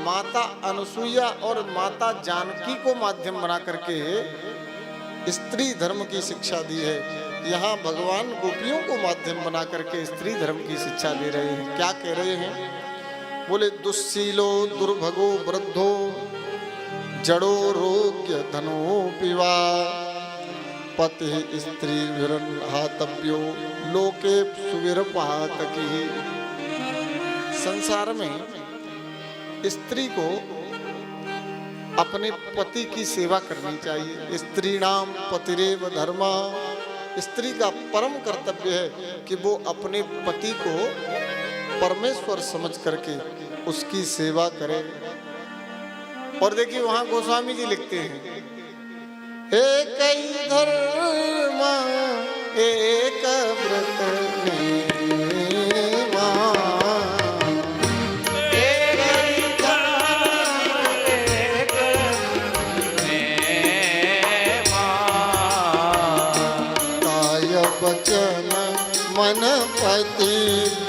माता अनुसुईया और माता जानकी को माध्यम बना करके स्त्री धर्म की शिक्षा दी है। यहाँ भगवान गोपियों को माध्यम बना करके स्त्री धर्म की शिक्षा दे रहे हैं। क्या कह रहे हैं? बोले दुस्सीलो दुर्भगो वृद्धो जड़ो रोग्य धनो पिवा पति स्त्री हातव्यो लोके सुवीर पातकी। संसार में स्त्री को अपने पति की सेवा करनी चाहिए। स्त्री नाम पतिरेव धर्मा। स्त्री का परम कर्तव्य है कि वो अपने पति को परमेश्वर समझ करके उसकी सेवा करे। और देखिए वहां गोस्वामी जी लिखते हैं, एक ही धर्म एक व्रत नेमा, एक ही धर्म एक नेमा, काय वचन मन पति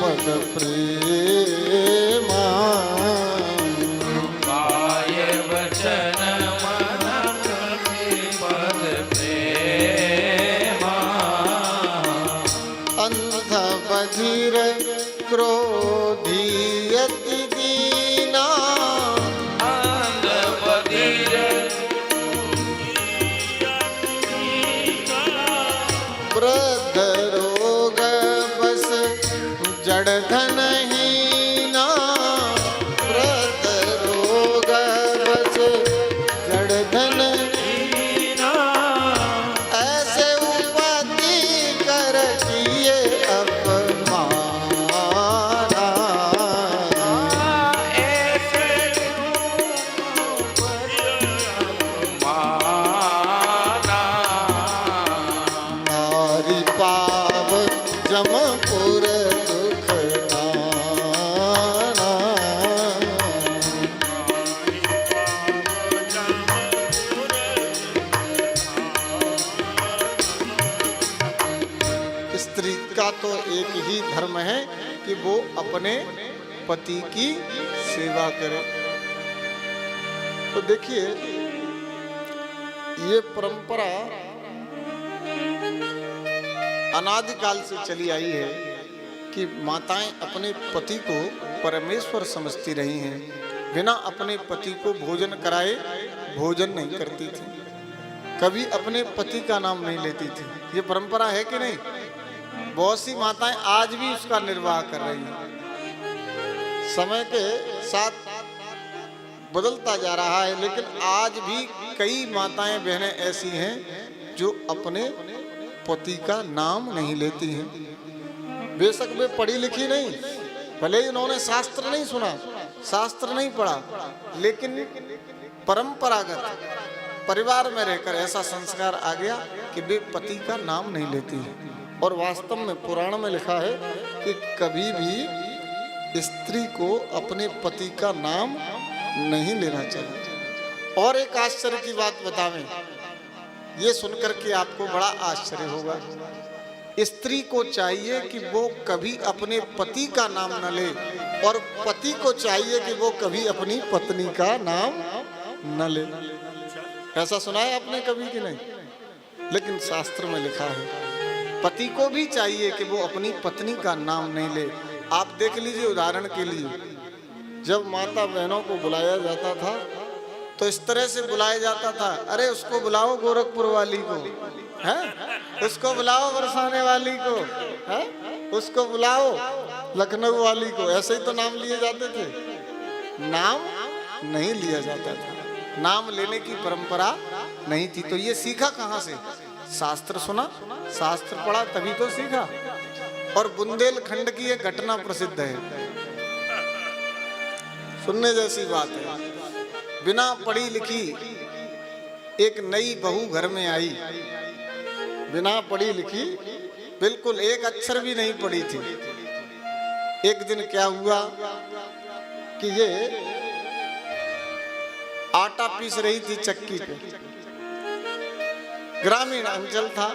पद प्रेमा, काय वचन बधिर क्रोधी अति दीना, अंध बधिर वृद्ध रोग बस जड़ धन हीना, वृद्ध रोग बस जड़ धन हीना, ऐसे उपाधि कर किए जमपुर दुख नाना। स्त्री का तो एक ही धर्म है कि वो अपने पति की सेवा करे। तो देखिए ये परंपरा अनादिकाल से चली आई है कि माताएं अपने पति को परमेश्वर समझती रही हैं। बिना अपने पति को भोजन कराए भोजन नहीं करती थी, कभी अपने पति का नाम नहीं लेती थी। ये परंपरा है कि नहीं? बहुत सी माताएं आज भी उसका निर्वाह कर रही हैं। समय के साथ बदलता जा रहा है, लेकिन आज भी कई माताएं बहनें ऐसी हैं जो अपने पति का नाम नहीं लेती हैं। बेशक वे पढ़ी लिखी नहीं, भले ही उन्होंने शास्त्र नहीं सुना, शास्त्र नहीं पढ़ा, लेकिन परंपरागत परिवार में रहकर ऐसा संस्कार आ गया कि वे पति का नाम नहीं लेती हैं। और वास्तव में पुराण में लिखा है कि कभी भी स्त्री को अपने पति का नाम नहीं लेना चाहिए। और एक आश्चर्य की बात बतावें, ये सुनकर के आपको बड़ा आश्चर्य होगा। स्त्री को चाहिए कि वो कभी अपने पति का नाम न ले, और पति को चाहिए कि वो कभी अपनी पत्नी का नाम न ले। ऐसा सुना है आपने कभी कि नहीं? लेकिन शास्त्र में लिखा है पति को भी चाहिए कि वो अपनी पत्नी का नाम नहीं ले। आप देख लीजिए, उदाहरण के लिए जब माता बहनों को बुलाया जाता था तो इस तरह से बुलाया जाता था, अरे उसको बुलाओ गोरखपुर वाली को, है उसको बुलाओ बरसाने वाली को, है उसको बुलाओ लखनऊ वाली को। ऐसे ही तो नाम लिए जाते थे, नाम नहीं लिया जाता था। नाम लेने की परंपरा नहीं थी। तो ये सीखा कहाँ से? शास्त्र सुना, शास्त्र पढ़ा, तभी तो सीखा। और बुंदेलखंड की एक घटना प्रसिद्ध है, सुनने जैसी बात है। बिना पढ़ी लिखी एक नई बहू घर में आई, बिना पढ़ी लिखी, बिल्कुल एक अक्षर भी नहीं पढ़ी थी। एक दिन क्या हुआ कि ये आटा पीस रही थी चक्की पे, ग्रामीण अंचल था,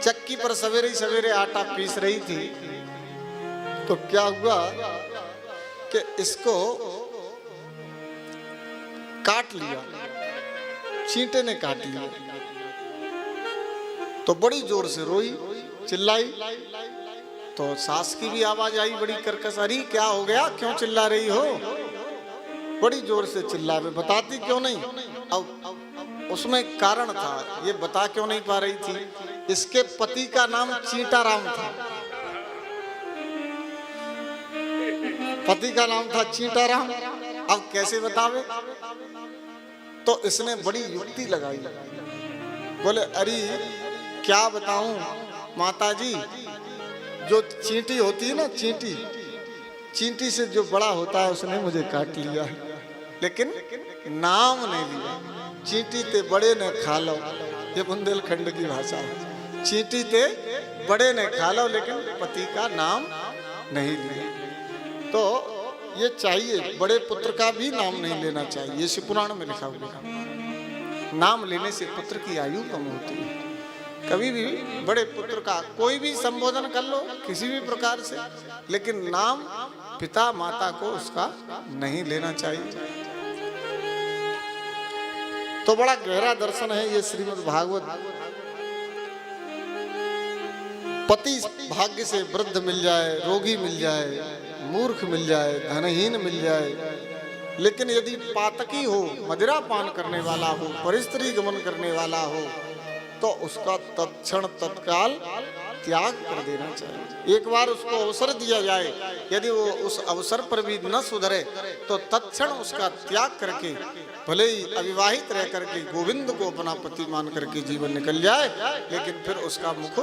चक्की पर सवेरे सवेरे आटा पीस रही थी। तो क्या हुआ कि इसको काट लिया, चींटे ने काट लिया। तो बड़ी जोर से रोई, चिल्लाई। तो सास की भी आवाज आई बड़ी कर्कश, अरे क्या हो गया, क्यों चिल्ला रही हो? बड़ी जोर से चिल्लावे, बताती क्यों नहीं? अब उसमें कारण था, ये बता क्यों नहीं पा रही थी? इसके पति का नाम चींटाराम था, पति का नाम था चींटाराम। अब कैसे बतावे? तो इसने बड़ी युक्ति लगाई, बोले अरे क्या बताऊं माताजी, जो चींटी होती है ना, चींटी, चींटी से जो बड़ा होता है उसने मुझे काट लिया, लेकिन नाम नहीं लिया। चींटी ते बड़े ने खा लो, ये बुंदेलखंड की भाषा है। चींटी ते बड़े ने खा लो, लेकिन पति का नाम नहीं लिया। तो ये चाहिए, बड़े पुत्र का भी नाम नहीं लेना चाहिए, ये शिव पुराण में लिखा हुआ है। नाम लेने से पुत्र की आयु कम होती है। कभी भी बड़े पुत्र का कोई भी संबोधन कर लो किसी भी प्रकार से, लेकिन नाम पिता माता को उसका नहीं लेना चाहिए। तो बड़ा गहरा दर्शन है ये श्रीमद् भागवत। पति भाग्य से वृद्ध मिल जाए, रोगी मिल जाए, मूर्ख मिल जाए, धनहीन मिल जाए, लेकिन यदि पातकी हो, मदिरा पान करने वाला हो, परिस्त्री गमन करने वाला हो, तो उसका तत्क्षण तत्काल त्याग कर देना चाहिए। एक बार उसको अवसर दिया जाए, यदि वो उस अवसर पर भी न सुधरे तो तत्क्षण उसका त्याग करके, भले ही अविवाहित रह करके गोविंद को अपना पति मान करके जीवन निकल जाए, लेकिन फिर उसका मुख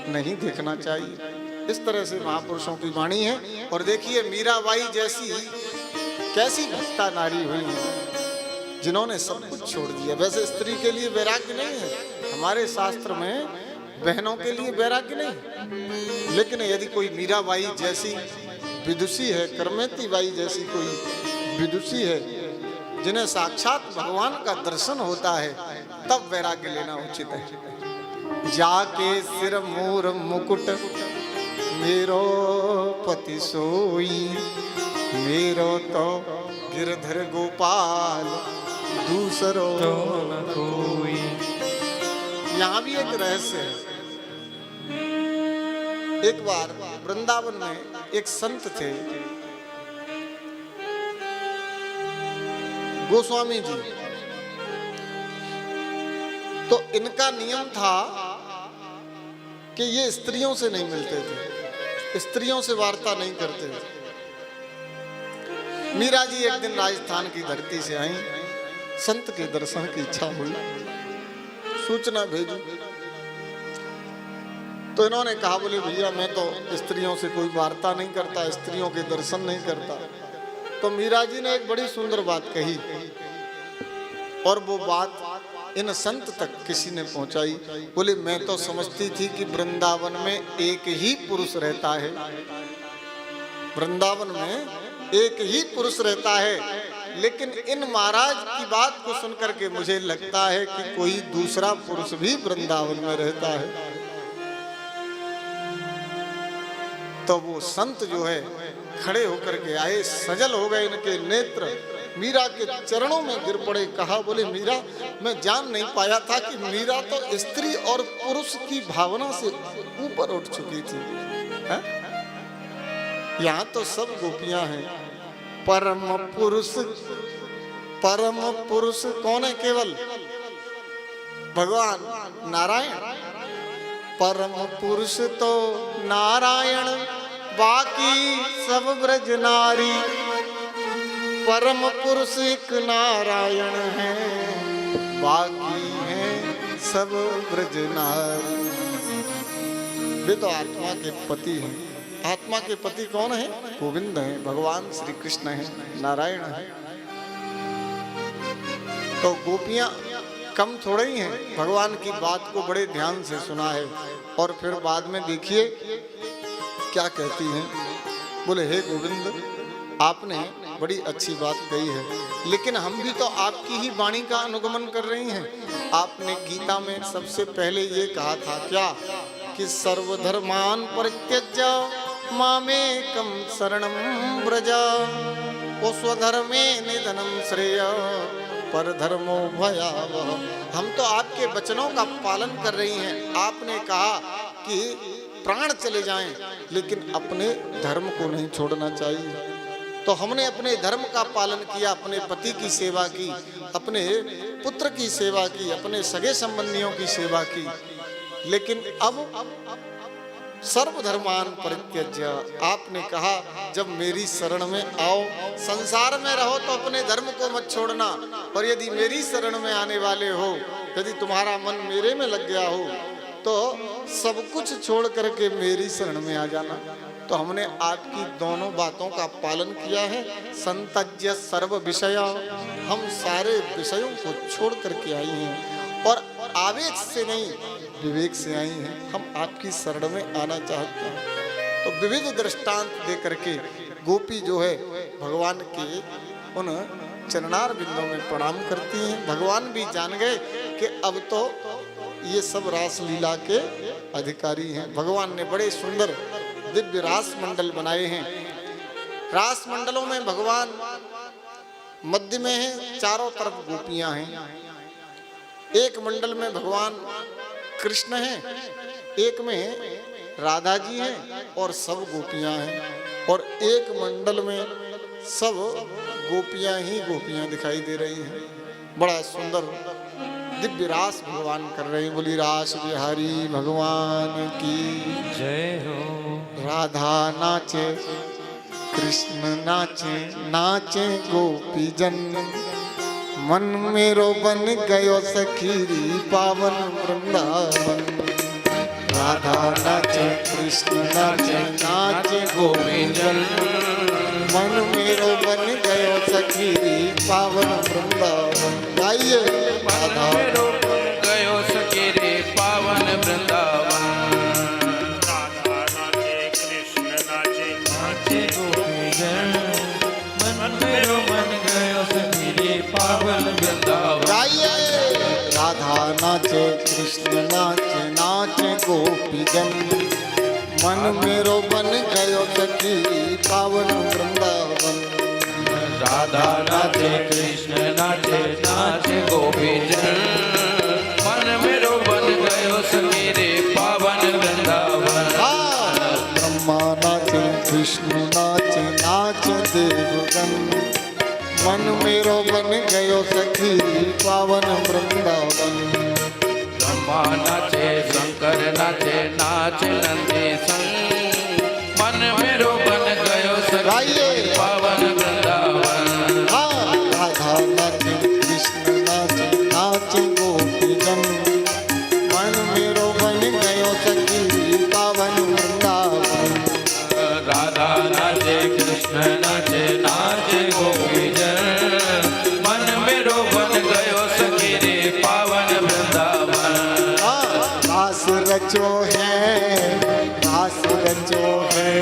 नहीं देखना चाहिए। इस तरह से महापुरुषों की वाणी है। और देखिए मीराबाई जैसी कैसी भक्ता नारी हुई है, जिन्होंने सब कुछ छोड़ दिया। वैसे स्त्री के लिए वैराग्य नहीं है, हमारे शास्त्र में बहनों के लिए वैराग्य नहीं, लेकिन यदि कोई मीराबाई जैसी विदुषी है, करमेती बाई जैसी कोई विदुषी है, जिन्हें साक्षात भगवान का दर्शन होता है, तब वैराग्य लेना उचित है। जाके सिर मोर मुकुट मेरो पति सोई, मेरो तो गिरधर गोपाल दूसरो न कोई। यहाँ भी एक रहस्य है। एक बार वृंदावन में एक संत थे, गोस्वामी जी। तो इनका नियम था कि ये स्त्रियों से नहीं मिलते थे, स्त्रियों से वार्ता नहीं करते थे। मीरा जी एक दिन राजस्थान की धरती से आई, संत के दर्शन की इच्छा हुई, सूचना भेजी। तो इन्होंने कहा, बोले भैया मैं तो स्त्रियों से कोई वार्ता नहीं करता, स्त्रियों के दर्शन नहीं करता। तो मीरा जी ने एक बड़ी सुंदर बात कही, और वो बात इन संत तक किसी ने पहुंचाई। बोले मैं तो समझती थी कि वृंदावन में एक ही पुरुष रहता है, वृंदावन में एक ही पुरुष रहता है, लेकिन इन महाराज की बात को सुनकर के मुझे लगता है कि कोई दूसरा पुरुष भी वृंदावन में रहता है। तो वो संत जो है खड़े होकर के आए, सजल हो गए इनके नेत्र, मीरा के चरणों में गिर पड़े। कहा, बोले मीरा मैं जान नहीं पाया था कि मीरा तो स्त्री और पुरुष की भावना से ऊपर उठ चुकी थी। यहाँ तो सब गोपियां हैं। परम पुरुष कौन है? केवल भगवान नारायण। परम पुरुष तो नारायण, बाकी सब ब्रज नारी। परम पुरुष एक नारायण है, बाकी है सब ब्रज नारी। वे तो आत्मा के पति हैं। आत्मा के पति कौन है? गोविंद है, भगवान श्री कृष्ण है, नारायण है। तो गोपियां कम थोड़े ही हैं, भगवान की बात को बड़े ध्यान से सुना है। और फिर बाद में देखिए क्या कहती हैं। बोले हे गोविंद, आपने बड़ी अच्छी बात कही है, लेकिन हम भी तो आपकी ही वाणी का अनुगमन कर रही हैं। आपने गीता में सबसे पहले ये कहा था क्या, कि सर्वधर्मान परित्यज्य मामेकं शरणं व्रज। ओ स्वधर्मे निधनं श्रेय पर धर्मो भयावह। हम तो आपके वचनों का पालन कर रही हैं। आपने कहा कि प्राण चले जाएं, लेकिन अपने धर्म को नहीं छोड़ना चाहिए। तो हमने अपने धर्म का पालन किया, अपने पति की सेवा की, अपने पुत्र की सेवा की, अपने सगे संबंधियों की सेवा की। लेकिन अब सर्वधर्मान परित्यज्य, आपने कहा जब मेरी शरण में आओ, संसार में रहो तो अपने धर्म को मत छोड़ना, और यदि मेरी शरण में आने वाले हो, यदि तुम्हारा मन मेरे में लग गया हो, तो सब कुछ छोड़ करके मेरी शरण में आ जाना। तो हमने आपकी दोनों बातों का पालन किया है। संतज्य सर्व विषय, हम सारे विषयों को छोड़ करके आई हैं, और आवेग से नहीं विवेक से आई हैं। हम आपकी शरण में आना चाहते हैं। तो विविध दृष्टांत दे करके गोपी जो है भगवान के उन चरणार बिंदों में प्रणाम करती हैं। भगवान भी जान गए कि अब तो ये सब रास लीला के अधिकारी हैं। भगवान ने बड़े सुंदर दिव्य रास मंडल बनाए हैं। रास मंडलों में भगवान मध्य में है, चारों तरफ गोपियां हैं। एक मंडल में भगवान कृष्ण हैं, एक में राधा जी हैं और सब गोपियां हैं, और एक मंडल में सब गोपियां ही गोपियां दिखाई दे रही हैं। बड़ा सुंदर दिव्य रास भगवान कर रहे हैं। बोली रास बिहारी भगवान की जय हो। राधा नाचे कृष्ण नाचे, नाचे गोपी जन, मन मेरो बन गयो सखीरी पावन वृंदावन। राधा नाचे कृष्ण नाचे, नाचे गोपी जन, मन मेरो बन गयो सखीरी पावन वृंदावन। गाइए राधा मेरो गयो सखीरी पावन वृंदावन। राधा नाचे कृष्ण नाचे, नाचे गोपी जन, मन मेरो मन गयो सखीरी पावन वृंदावन। गाइए राधा नाचे कृष्ण नाचे, नाचे गोपी जन, मन मेरो बन गयो सखीरी पावन वृंदावन। राधा नाचे कृष्ण नाचे, नाचे गोपी जन, मन मेरो बन गयो सखीरी पावन वृंदावन। ब्रह्मा नाचे कृष्ण नाचे, नाचे देवगन, मन मेरो बन गयो सखीरी पावन वृंदावन। ब्रह्मा नाचे शंकर नाचे, नाचे नंदी संग, मन मेरो बन गयो सखीरी पावन वृंदावन। राधा नाचे कृष्ण नाचे, नाचे गोपी जन, मन मेरो बन गयो सखीरी पावन वृंदावन। राधा नाचे कृष्ण नाचे, नाचे गोपी जन, मन मेरो बन गयो सखीरी पावन वृंदावन। रास रचो है, रास रचो है,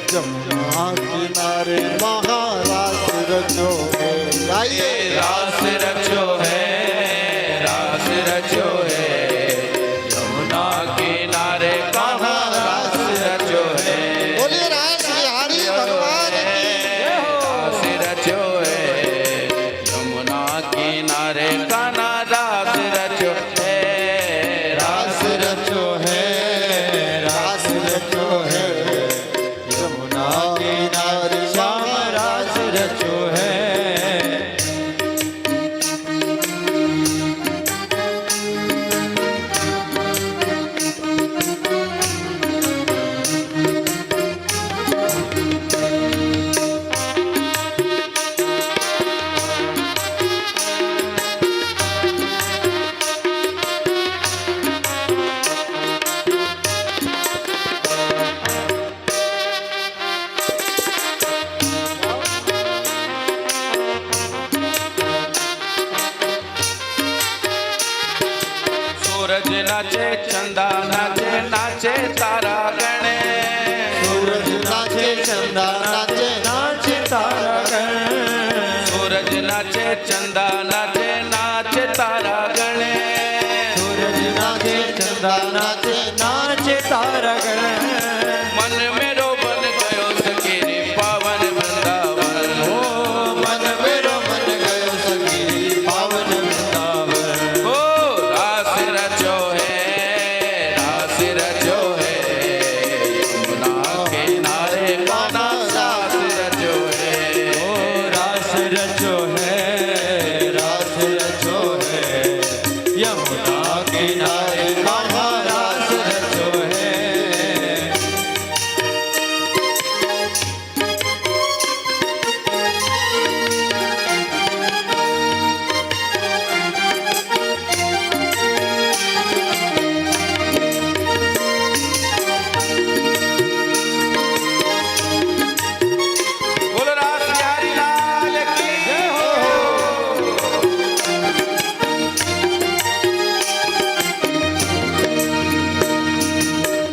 जमुना किनारे महारास रचो है। गाइए रास रचो है, रास रचो है, यमुना किनारे कहाँ रास रचो है। बोलिए रास बिहारी भगवान की। रास रचो है, यमुना किनारे कहाँ रास रचो है। रास रचो है, रास रचो है, यमुना किनारे श्याम रास रचो है। सूरज नाचे चंदा नाचे, नाचे तारा गणे। सूरज नाचे चंदा नाचे, नाचे तारा गण। सूरज नाचे चंदा नाचे, नाचे तारा गणे। सूरज नाचे चंदा नाचे, नाचे तारा गण। मन मेरो बन गयो सखीरी पावन वृंदावन। ओ मन मेरो बन गयो सखीरी रचो है, रास रचो है, यमुना किनारे कहाँ रास रचो है। बोलो रास बिहारी लाल की जय हो।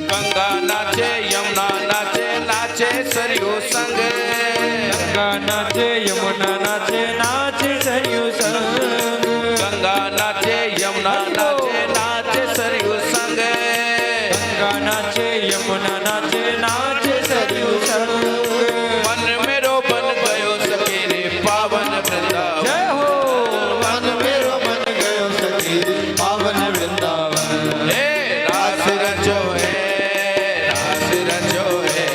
गंगा नाचे यमुना नाचे, नाचे सरयू संग। गंगा नाचे यमुना नाचे, नाचे सरयू संग। गंगा नाचे यमुना नाचे, नाचे सरयू संग। गंगा नाचे यमुना नाचे, नाचे सरयू संग। मन मेरो बन गयो सखी रे पावन वृंदावन। जय हो। मन मेरो बन गयो सखी रे पावन वृंदावन। हे रास रचो है, रास रचो है,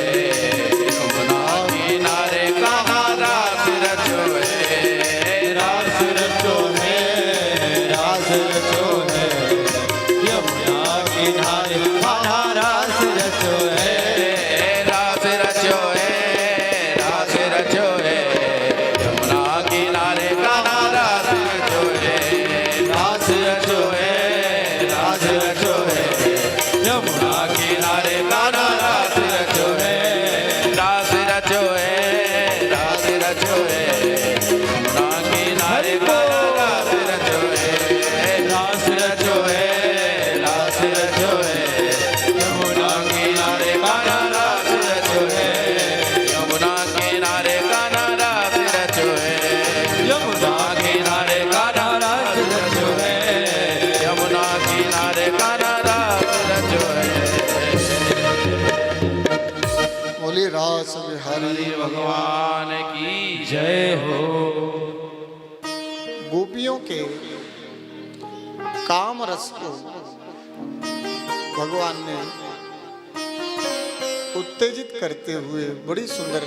यमुना किनारे कहाँ रास रचो है। रास रचो है, रास रचो है, यमुना किनारे कहाँ रास रचो है। रास रचो है, रास रचो है, यमुना किनारे कहाँ रास रचो है। रास रचो है, रास रचो है, यमुना किनारे कहाँ रास रचो है। रास रचो है, रास रचो है, यमुना किनारे कहाँ रास रचो है। रास रचो है, रास रचो है, यमुना किनारे कहाँ रास रचो है। यमुना किनारे कहाँ रास रचो है। यमुना किनारे कहाँ रास रचो है। यमुना किनारे कहाँ रास रचो है। बोली रास बिहारी भगवान की जय हो। गोपियों के काम रस को भगवान ने उत्तेजित करते हुए बड़ी सुंदर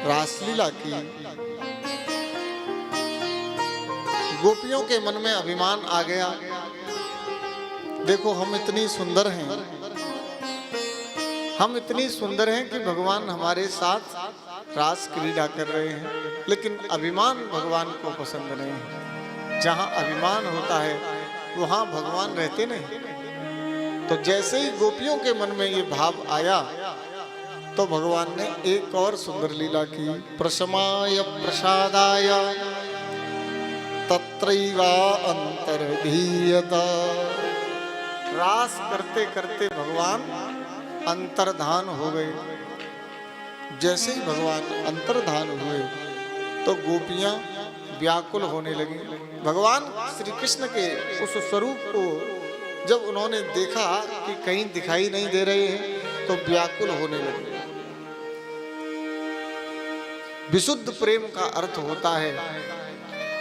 रासलीला की। गोपियों के मन में अभिमान आ गया, देखो हम इतनी सुंदर हैं, हम इतनी सुंदर हैं कि भगवान हमारे साथ रास क्रीड़ा कर रहे हैं, लेकिन अभिमान भगवान को पसंद नहीं है। जहाँ अभिमान होता है वहाँ भगवान रहते नहीं। तो जैसे ही गोपियों के मन में ये भाव आया तो भगवान ने एक और सुंदर लीला की। प्रशमाय प्रसादाय तत्रैवा अंतर्धीयता। रास करते करते भगवान अंतर्धान हो गए। जैसे ही भगवान अंतर्धान हुए तो गोपियां व्याकुल होने लगी। भगवान श्री कृष्ण के उस स्वरूप को जब उन्होंने देखा कि कहीं दिखाई नहीं दे रहे हैं तो व्याकुल होने लगे। विशुद्ध प्रेम का अर्थ होता है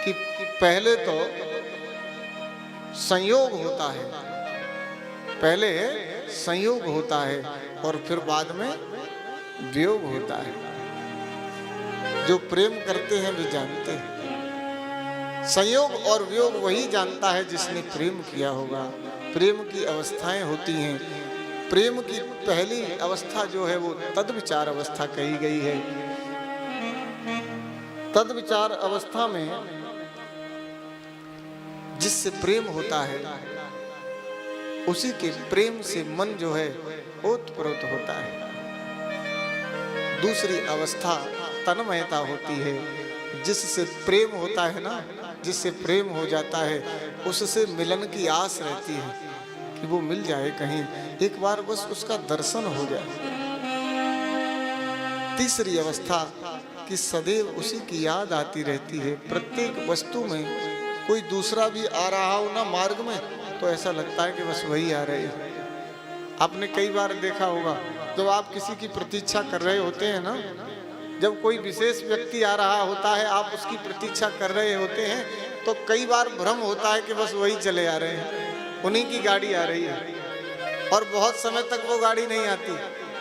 कि पहले तो संयोग होता है, पहले संयोग होता है और फिर बाद में वियोग होता है। जो प्रेम करते हैं वे जानते हैं। संयोग और वियोग वही जानता है जिसने प्रेम किया होगा। प्रेम की अवस्थाएं होती हैं। प्रेम की पहली अवस्था जो है वो तद विचार अवस्था कही गई है। तद विचार अवस्था में जिससे प्रेम होता है उसी के प्रेम से मन जो है ओतप्रोत होता है। दूसरी अवस्था तन्मयता होती है। जिससे प्रेम होता है ना, जिससे प्रेम हो जाता है उससे मिलन की आस रहती है कि वो मिल जाए कहीं, एक बार बस उसका दर्शन हो जाए। तीसरी अवस्था कि सदैव उसी की याद आती रहती है। प्रत्येक वस्तु में कोई दूसरा भी आ रहा हो ना मार्ग में तो ऐसा लगता है कि बस वही आ रहे हैं। आपने कई बार देखा होगा जब आप किसी की प्रतीक्षा कर रहे होते हैं ना, जब कोई विशेष व्यक्ति आ रहा होता है, आप उसकी प्रतीक्षा कर रहे होते हैं तो कई बार भ्रम होता है कि बस वही चले आ रहे हैं, उन्हीं की गाड़ी आ रही है और बहुत समय तक वो गाड़ी नहीं आती।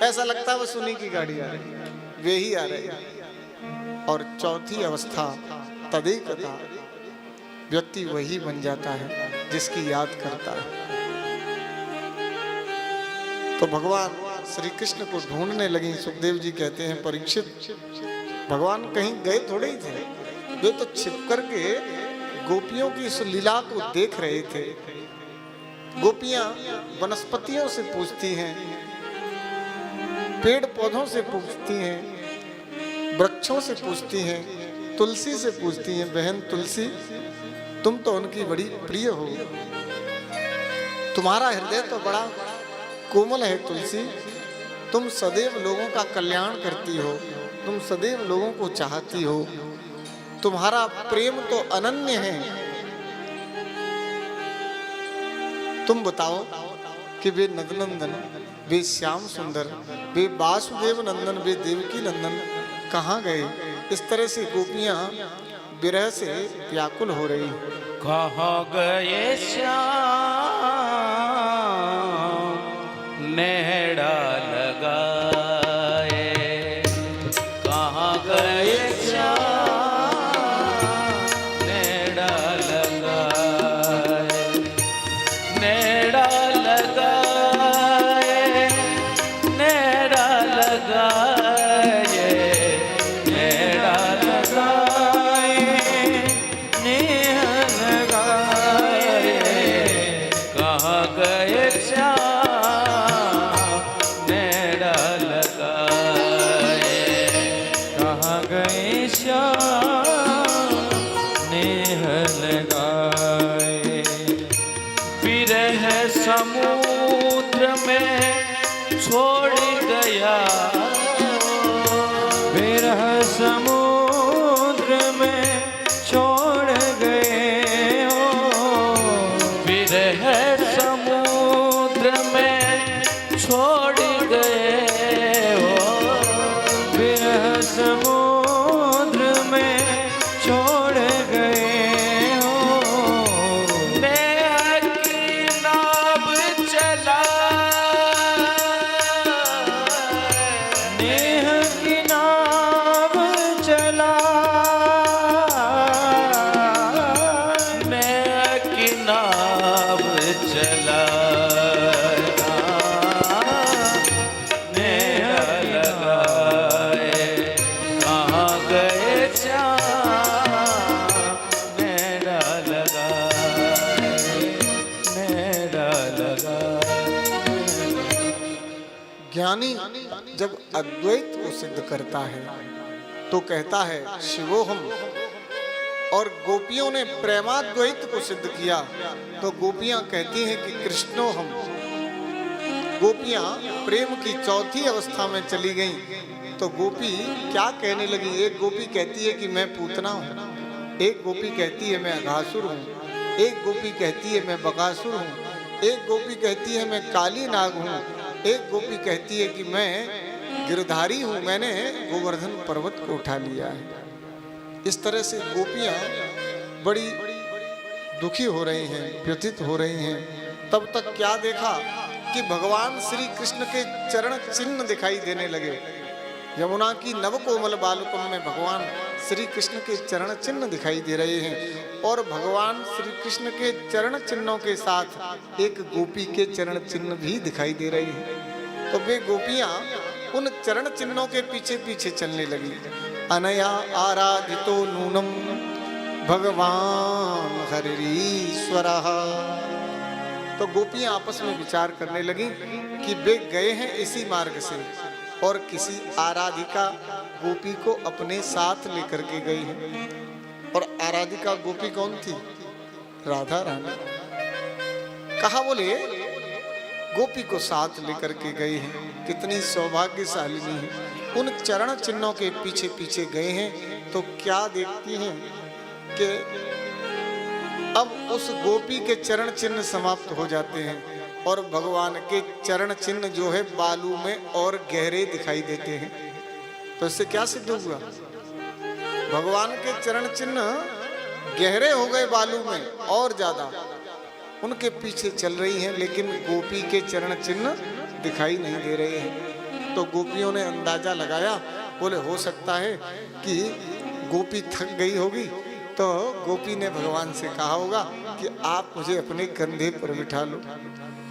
ऐसा लगता है बस उन्हीं की गाड़ी आ रही है, वे ही आ रहे हैं। और चौथी अवस्था तदेकता। व्यक्ति वही बन जाता है जिसकी याद करता है। तो भगवान श्री कृष्ण को ढूंढने लगी। सुखदेव जी कहते हैं परीक्षित, भगवान कहीं गए थोड़े ही थे, वे तो छिप करके गोपियों की इस लीला को देख रहे थे। गोपियां वनस्पतियों से पूछती हैं, पेड़ पौधों से पूछती हैं, वृक्षों से पूछती हैं, तुलसी से पूछती हैं, बहन तुलसी तुम तो उनकी बड़ी प्रिय हो, तुम्हारा हृदय तो बड़ा कोमल है तुलसी, तुम सदैव लोगों का कल्याण करती हो, तुम सदैव लोगों को चाहती हो, तुम्हारा प्रेम तो अनन्य है। तुम बताओ कि वे नंदनंदन, वे श्याम सुंदर, वे वासुदेव नंदन, वे देवकी नंदन कहाँ गए? इस तरह से गोपियां विरह से व्याकुल हो रही। कहाँ गए श्याम नेड़ा लगाए, कहाँ गए श्याम नेड़ा लगाए, नेड़ा लगाए, नेड़ा लगाए, नेड़ा लगाए, नेह लगाए, कहाँ गए श्याम नेड़ा लगाए, कहाँ गए श्याम नेह लगाए। विरह समुद्र में छोड़ गया, विरह समुद्र में छोड़ गए हो, विरह समुद्र में छोड़ गए हो, विरह समुद्र में छोड़ गए हो। नेह की नाव चला, नेह की नाव चला, नेह की नाव चला, नेह लगाए, कहाँ गए श्याम नेड़ा लगाए, नेड़ा लगाए। ज्ञानी जब अद्वैत को सिद्ध करता है तो कहता है शिवोहम, और गोपियों ने प्रेमाद्वैत को सिद्ध किया तो गोपियां कहती हैं कि कृष्णोहम। गोपियां प्रेम की चौथी अवस्था में चली गईं तो गोपी क्या कहने लगी? एक गोपी कहती है कि मैं पूतना हूँ, एक गोपी कहती है मैं अघासुर हूँ, एक गोपी कहती है मैं बकासुर हूँ, एक गोपी कहती है मैं काली नाग हूँ, एक गोपी कहती है कि मैं गिरधारी हूँ, मैंने गोवर्धन पर्वत को उठा लिया है। इस तरह से गोपियां बड़ी दुखी हो रही हैं, व्यथित हो रही हैं। तब तक क्या देखा कि भगवान श्री कृष्ण के चरण चिन्ह दिखाई देने लगे। यमुना की नवकोमल बालकुंभ में भगवान श्री कृष्ण के चरण चिन्ह दिखाई दे रहे हैं और भगवान श्री कृष्ण के चरण चिन्हों के साथ एक गोपी के चरण चिन्ह भी दिखाई दे रहे हैं। तो वे गोपियां उन चरण चिन्हों के पीछे पीछे चलने लगी। अनया आराधितो नूनम भगवान हरिश्वरः। तो गोपियां आपस में विचार करने लगी कि वे गए हैं इसी मार्ग से और किसी आराधिका गोपी को अपने साथ लेकर के गई है। और आराधिका गोपी कौन थी? राधा रानी। कहा बोले गोपी को साथ लेकर के गए हैं। कितनी सौभाग्यशालिनी है। उन चरण चिन्हों के पीछे पीछे गए हैं तो क्या देखती हैं कि अब उस गोपी के चरण चिन्ह समाप्त हो जाते हैं और भगवान के चरण चिन्ह जो है बालू में और गहरे दिखाई देते हैं। तो इससे क्या सिद्ध हुआ? भगवान के चरण चिन्ह गहरे हो गए बालू में और ज्यादा। उनके पीछे चल रही हैं लेकिन गोपी के चरण चिन्ह दिखाई नहीं दे रहे हैं। तो गोपियों ने अंदाजा लगाया, बोले हो सकता है कि गोपी थक गई होगी, तो गोपी ने भगवान से कहा होगा कि आप मुझे अपने कंधे पर बिठा लो।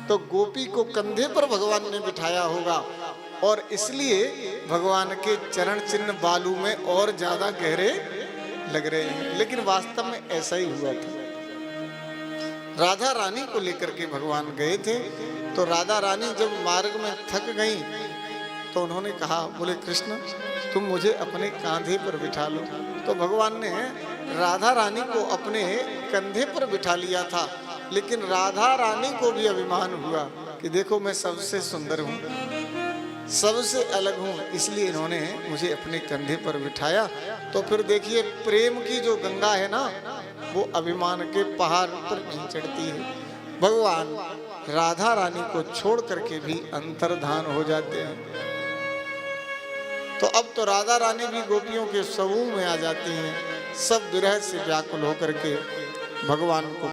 तो गोपी को कंधे पर भगवान ने बिठाया होगा, और इसलिए भगवान के चरण चिन्ह बालू में और ज्यादा गहरे लग रहे हैं। लेकिन वास्तव में ऐसा ही हुआ था। राधा रानी को लेकर के भगवान गए थे, तो राधा रानी जब मार्ग में थक गई तो उन्होंने कहा, बोले कृष्ण तुम मुझे अपने कांधे पर बिठा लो। तो भगवान ने राधा रानी को अपने कंधे पर बिठा लिया था, लेकिन राधा रानी को भी अभिमान हुआ कि देखो मैं सबसे सुंदर हूँ, सबसे अलग हूँ, इसलिए इन्होंने मुझे अपने कंधे पर बिठाया। तो फिर देखिए प्रेम की जो गंगा है ना, वो अभिमान के पहाड़ पर नहीं चढ़ती है। भगवान राधा रानी को छोड़ करके भी अंतर्धान हो जाते हैं। तो अब तो राधा रानी भी गोपियों के समूह में आ जाती हैं, सब विरह से व्याकुल होकर के भगवान को